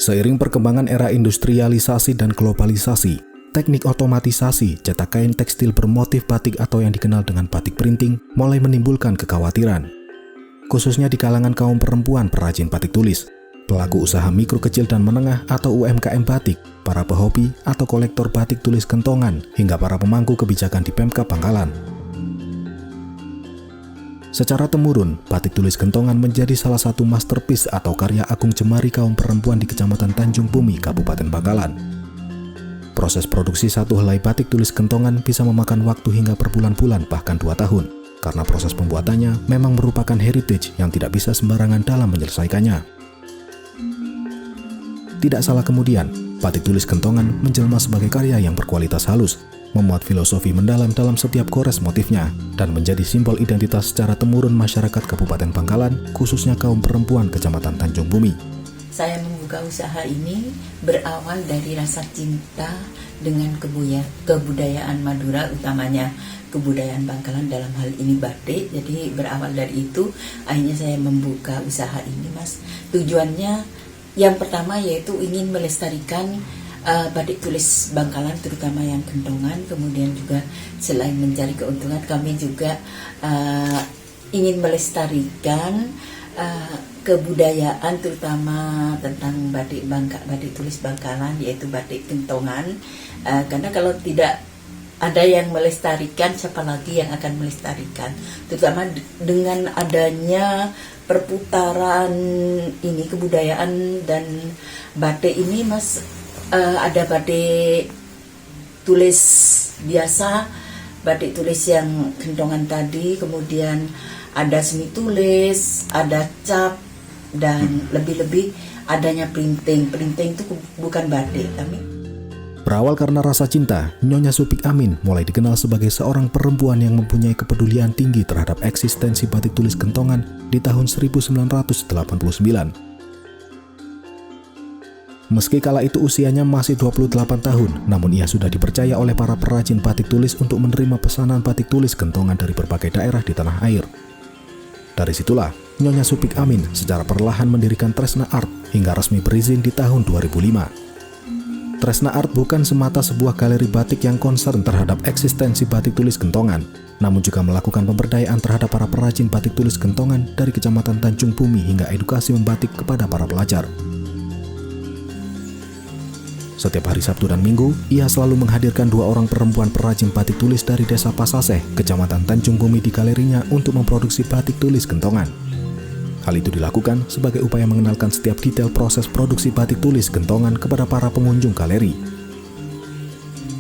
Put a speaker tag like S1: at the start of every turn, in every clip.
S1: Seiring perkembangan era industrialisasi dan globalisasi, teknik otomatisasi cetak kain tekstil bermotif batik atau yang dikenal dengan batik printing mulai menimbulkan kekhawatiran. Khususnya di kalangan kaum perempuan perajin batik tulis, pelaku usaha mikro kecil dan menengah atau UMKM batik, para pehobi atau kolektor batik tulis kentongan, hingga para pemangku kebijakan di Pemkab Bangkalan. Secara temurun, batik tulis kentongan menjadi salah satu masterpiece atau karya agung jemari kaum perempuan di Kecamatan Tanjung Bumi, Kabupaten Bangkalan. Proses produksi satu helai batik tulis kentongan bisa memakan waktu hingga berbulan-bulan bahkan 2 tahun, karena proses pembuatannya memang merupakan heritage yang tidak bisa sembarangan dalam menyelesaikannya. Tidak salah kemudian, batik tulis kentongan menjelma sebagai karya yang berkualitas halus, memuat filosofi mendalam dalam setiap gores motifnya, dan menjadi simbol identitas secara temurun masyarakat Kabupaten Bangkalan, khususnya kaum perempuan Kecamatan Tanjung Bumi.
S2: Saya membuka usaha ini berawal dari rasa cinta dengan kebudayaan Madura, utamanya kebudayaan Bangkalan dalam hal ini batik. Jadi berawal dari itu, akhirnya saya membuka usaha ini, Mas. Tujuannya yang pertama yaitu ingin melestarikan batik tulis Bangkalan, terutama yang kentongan. Kemudian juga selain mencari keuntungan, kami juga ingin melestarikan kebudayaan, terutama tentang batik tulis Bangkalan, yaitu batik kentongan. Karena kalau tidak ada yang melestarikan, siapa lagi yang akan melestarikan? Terutama dengan adanya perputaran ini kebudayaan dan batik ini, Mas. Ada batik tulis biasa, batik tulis yang kentongan tadi, kemudian ada semi tulis, ada cap, dan lebih-lebih adanya printing. Printing itu bukan batik, tapi
S1: berawal karena rasa cinta, Nyonya Supik Amin mulai dikenal sebagai seorang perempuan yang mempunyai kepedulian tinggi terhadap eksistensi batik tulis kentongan di tahun 1989. Meski kala itu usianya masih 28 tahun, namun ia sudah dipercaya oleh para perajin batik tulis untuk menerima pesanan batik tulis kentongan dari berbagai daerah di tanah air. Dari situlah, Nyonya Supik Amin secara perlahan mendirikan Tresna Art hingga resmi berizin di tahun 2005. Tresna Art bukan semata sebuah galeri batik yang concern terhadap eksistensi batik tulis kentongan, namun juga melakukan pemberdayaan terhadap para perajin batik tulis kentongan dari Kecamatan Tanjung Bumi hingga edukasi membatik kepada para pelajar. Setiap hari Sabtu dan Minggu, ia selalu menghadirkan 2 orang perempuan perajin batik tulis dari Desa Pasaseh, Kecamatan Tanjung Bumi di galerinya untuk memproduksi batik tulis kentongan. Hal itu dilakukan sebagai upaya mengenalkan setiap detail proses produksi batik tulis kentongan kepada para pengunjung galeri.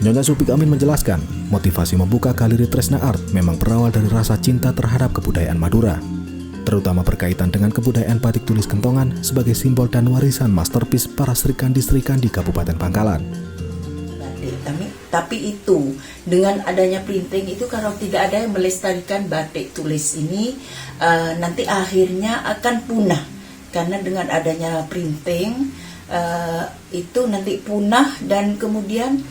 S1: Nyonya Supik Amin menjelaskan, motivasi membuka galeri Tresna Art memang berawal dari rasa cinta terhadap kebudayaan Madura, terutama berkaitan dengan kebudayaan batik tulis kentongan sebagai simbol dan warisan masterpiece para serikandi-serikandi Kabupaten Bangkalan.
S2: Tapi itu, dengan adanya printing itu, kalau tidak ada yang melestarikan batik tulis ini, nanti akhirnya akan punah. Karena dengan adanya printing, itu nanti punah, dan kemudian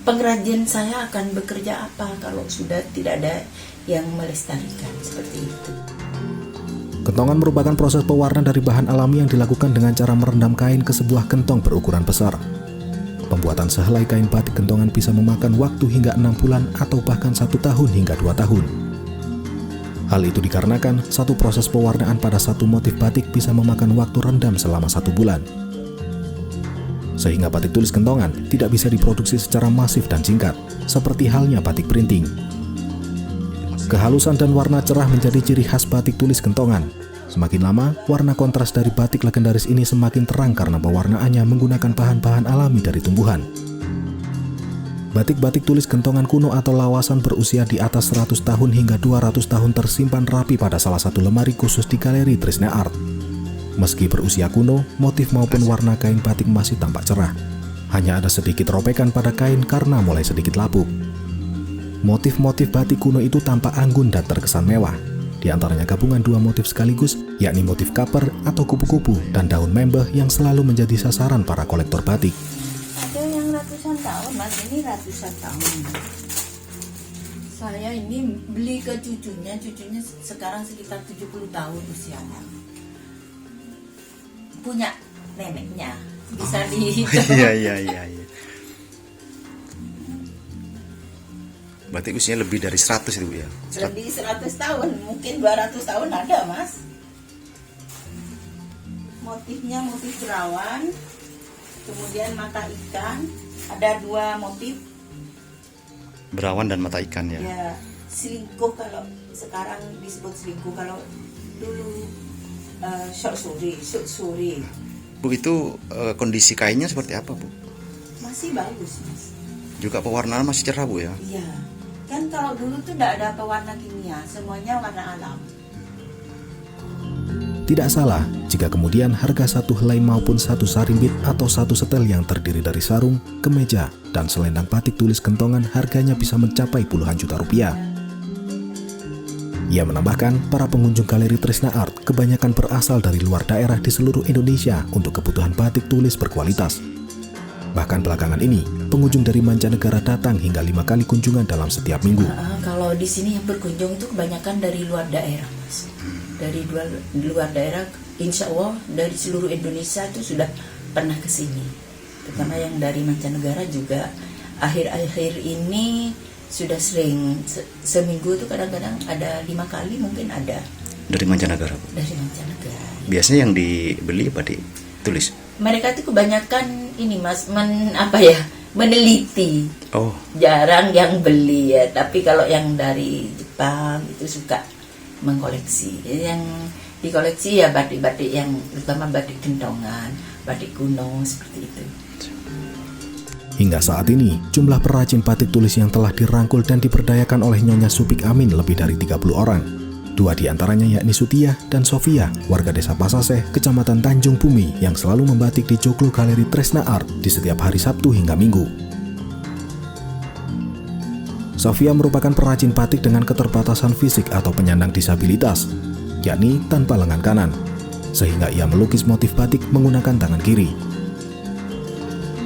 S2: pengrajin saya akan bekerja apa kalau sudah tidak ada yang melestarikan, seperti itu.
S1: Kentongan merupakan proses pewarna dari bahan alami yang dilakukan dengan cara merendam kain ke sebuah kentong berukuran besar. Pembuatan sehelai kain batik kentongan bisa memakan waktu hingga 6 bulan atau bahkan 1 tahun hingga 2 tahun. Hal itu dikarenakan satu proses pewarnaan pada satu motif batik bisa memakan waktu rendam selama 1 bulan. Sehingga batik tulis kentongan tidak bisa diproduksi secara masif dan singkat, seperti halnya batik printing. Kehalusan dan warna cerah menjadi ciri khas batik tulis kentongan. Semakin lama, warna kontras dari batik legendaris ini semakin terang karena pewarnaannya menggunakan bahan-bahan alami dari tumbuhan. Batik-batik tulis kentongan kuno atau lawasan berusia di atas 100 tahun hingga 200 tahun tersimpan rapi pada salah satu lemari khusus di galeri Tresna Art. Meski berusia kuno, motif maupun warna kain batik masih tampak cerah. Hanya ada sedikit robekan pada kain karena mulai sedikit lapuk. Motif-motif batik kuno itu tampak anggun dan terkesan mewah. Di antaranya gabungan 2 motif sekaligus, yakni motif kaper atau kupu-kupu dan daun membeh yang selalu menjadi sasaran para kolektor batik.
S2: Ada yang ratusan tahun, Mas, ini ratusan tahun. Saya ini beli ke cucunya sekarang sekitar 70 tahun usianya. punya neneknya, bisa dihitung.
S3: Iya. Berarti usianya lebih dari 100 itu Bu ya?
S2: Lebih 100 tahun, mungkin 200 tahun ada, Mas. Motifnya motif berawan, kemudian mata ikan, ada 2 motif.
S3: Berawan dan mata ikan ya?
S2: Ya, selingkuh kalau sekarang disebut selingkuh, kalau dulu short suri.
S3: Bu, itu kondisi kainnya seperti apa Bu?
S2: Masih bagus, Mas.
S3: Juga pewarnaan masih cerah Bu ya?
S2: Iya, kan kalau dulu tuh tidak ada pewarna kimia, semuanya warna alam.
S1: Tidak salah jika kemudian harga satu helai maupun satu sarimbit atau satu setel yang terdiri dari sarung, kemeja, dan selendang batik tulis kentongan harganya bisa mencapai puluhan juta rupiah. Ia menambahkan, para pengunjung galeri Tresna Art kebanyakan berasal dari luar daerah di seluruh Indonesia untuk kebutuhan batik tulis berkualitas. Bahkan belakangan ini, pengunjung dari mancanegara datang hingga 5 kali kunjungan dalam setiap minggu.
S2: Kalau di sini yang berkunjung itu kebanyakan dari luar daerah, Mas. Dari luar daerah, insya Allah dari seluruh Indonesia itu sudah pernah ke sini. Terutama yang dari mancanegara juga akhir-akhir ini sudah sering, seminggu itu kadang-kadang ada 5 kali mungkin ada.
S3: Dari mancanegara Bu?
S2: Dari mancanegara.
S3: Biasanya yang dibeli batik tulis?
S2: Mereka itu kebanyakan ini, Mas, meneliti.
S3: Oh.
S2: Jarang yang beli ya, tapi kalau yang dari Jepang itu suka mengkoleksi. Yang dikoleksi ya batik-batik yang terutama batik kentongan, batik kuno seperti itu.
S1: Hingga saat ini, jumlah perajin batik tulis yang telah dirangkul dan diberdayakan oleh Nyonya Supik Amin lebih dari 30 orang. 2 di antaranya yakni Sutia dan Sofia, warga desa Pasaseh, kecamatan Tanjung Bumi, yang selalu membatik di joglo galeri Tresna Art di setiap hari Sabtu hingga Minggu. Sofia merupakan perajin batik dengan keterbatasan fisik atau penyandang disabilitas, yakni tanpa lengan kanan, sehingga ia melukis motif batik menggunakan tangan kiri.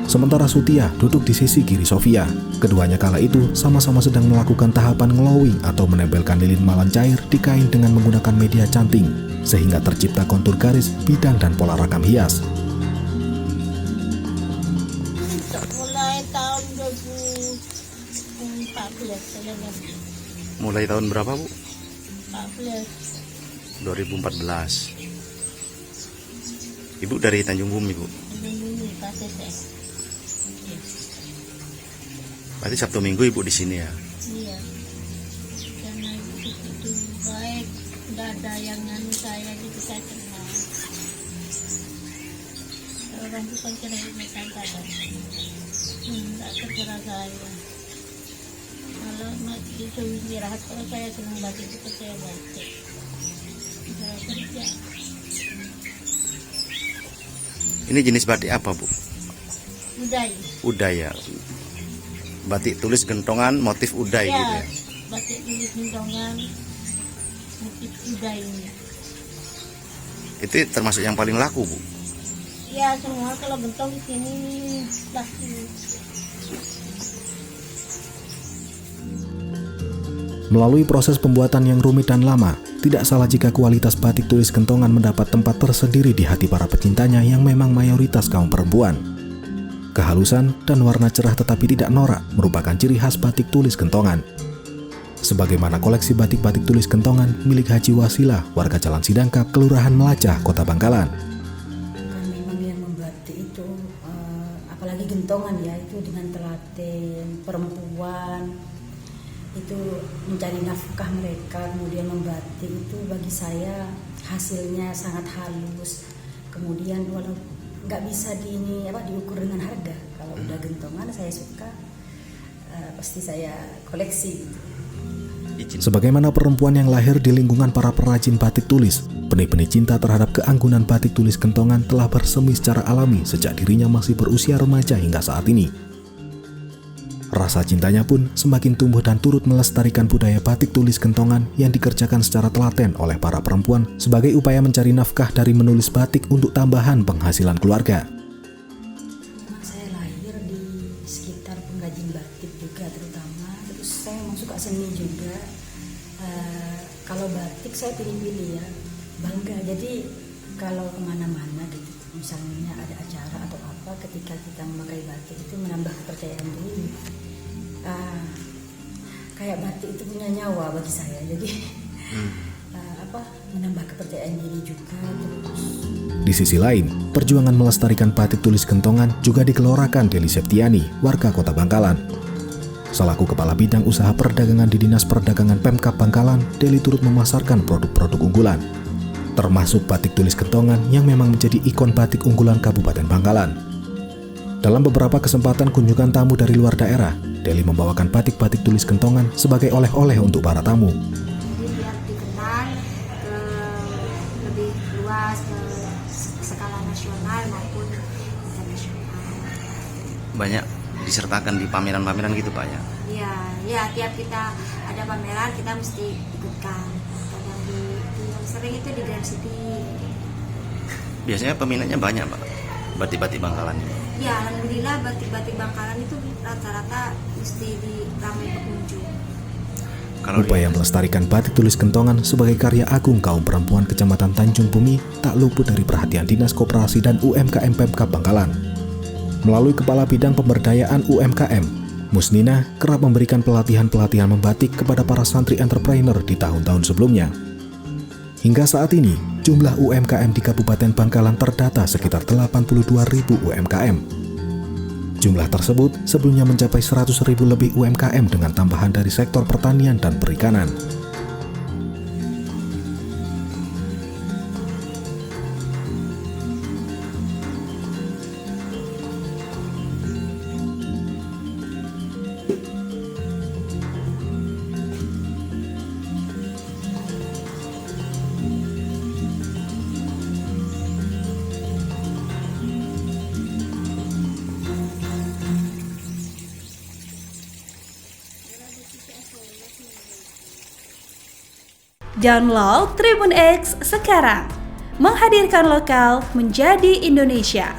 S1: Sementara Sutia duduk di sisi kiri Sofia. Keduanya kala itu sama-sama sedang melakukan tahapan glowing atau menempelkan lilin malam cair di kain dengan menggunakan media canting, sehingga tercipta kontur garis, bidang, dan pola rakam hias.
S4: Mulai tahun 2014 saya lebih.
S3: Mulai tahun berapa Bu?
S4: 14
S3: 2014. Ibu dari Tanjung Bumi Bu?
S4: ini kasih saya.
S3: Berarti Sabtu Minggu Ibu di sini ya?
S4: Iya. Karena itu baik, tidak ada yang nganu saya gitu, saya kenal. Orang bukan kena ini tanda kan. Tidak terserah saya. Kalau itu istirahat, kalau saya senang batik itu saya batik. Saya kerja.
S3: Ini jenis batik apa Bu?
S4: Uday.
S3: Udaya. Batik tulis gentongan motif uday
S4: Ya,
S3: gitu ya?
S4: batik tulis gendongan motif uday ini.
S3: Itu termasuk yang paling laku Bu?
S4: Ya, semua kalau gentong di sini laku.
S1: Melalui proses pembuatan yang rumit dan lama, tidak salah jika kualitas batik tulis kentongan mendapat tempat tersendiri di hati para pecintanya yang memang mayoritas kaum perempuan. Kehalusan dan warna cerah tetapi tidak norak merupakan ciri khas batik tulis kentongan. Sebagaimana koleksi batik-batik tulis kentongan milik Haji Wasila, warga Jalan Sidangkap, Kelurahan Melacah, Kota Bangkalan.
S5: Kan memang yang membatik itu apalagi gentongan ya, itu dengan telaten perempuan itu mencari nafkah mereka, kemudian membatik itu bagi saya hasilnya sangat halus, kemudian walau nggak bisa diukur dengan harga. Kalau udah gentongan saya suka, pasti saya koleksi gitu.
S1: Sebagaimana perempuan yang lahir di lingkungan para perajin batik tulis, benih-benih cinta terhadap keanggunan batik tulis kentongan telah bersemi secara alami sejak dirinya masih berusia remaja hingga saat ini. Rasa cintanya pun semakin tumbuh dan turut melestarikan budaya batik tulis kentongan yang dikerjakan secara telaten oleh para perempuan sebagai upaya mencari nafkah dari menulis batik untuk tambahan penghasilan keluarga.
S5: Memang saya lahir di sekitar pengrajin batik juga terutama, terus saya memang suka seni juga. Kalau batik saya pilih-pilih ya, bangga. Jadi kalau kemana-mana gitu misalnya ada acara atau apa, ketika kita memakai batik itu menambah kepercayaan diri. Kayak batik itu punya nyawa bagi saya, jadi menambah kepercayaan diri juga. Terus
S1: Di sisi lain, perjuangan melestarikan batik tulis Gentongan juga dikelorakan Deli Septiani, warga Kota Bangkalan. Selaku Kepala Bidang Usaha Perdagangan di Dinas Perdagangan Pemkab Bangkalan, Deli turut memasarkan produk-produk unggulan, termasuk batik tulis Gentongan yang memang menjadi ikon batik unggulan Kabupaten Bangkalan. Dalam beberapa kesempatan kunjungan tamu dari luar daerah, Deli membawakan batik-batik tulis Gentongan sebagai oleh-oleh untuk para tamu.
S6: Jadi biar dikenal ke lebih luas, ke skala nasional maupun internasional.
S3: Banyak disertakan di pameran-pameran gitu Pak ya.
S6: Ya tiap kita ada pameran kita mesti ikutkan. Kadang yang sering itu di Grand City.
S3: Biasanya peminatnya banyak Pak, batik-batik Bangkalan ini.
S6: Ya alhamdulillah batik-batik Bangkalan itu rata-rata mesti diramai pengunjung.
S1: Upaya melestarikan batik tulis Gentongan sebagai karya agung kaum perempuan Kecamatan Tanjung Bumi tak luput dari perhatian Dinas Koperasi dan UMKM Pemkab Bangkalan. Melalui Kepala Bidang Pemberdayaan UMKM, Musnina kerap memberikan pelatihan-pelatihan membatik kepada para santri entrepreneur di tahun-tahun sebelumnya. Hingga saat ini, jumlah UMKM di Kabupaten Bangkalan terdata sekitar 82.000 UMKM. Jumlah tersebut sebelumnya mencapai 100.000 lebih UMKM dengan tambahan dari sektor pertanian dan perikanan.
S7: Download Tribun X sekarang, menghadirkan lokal menjadi Indonesia.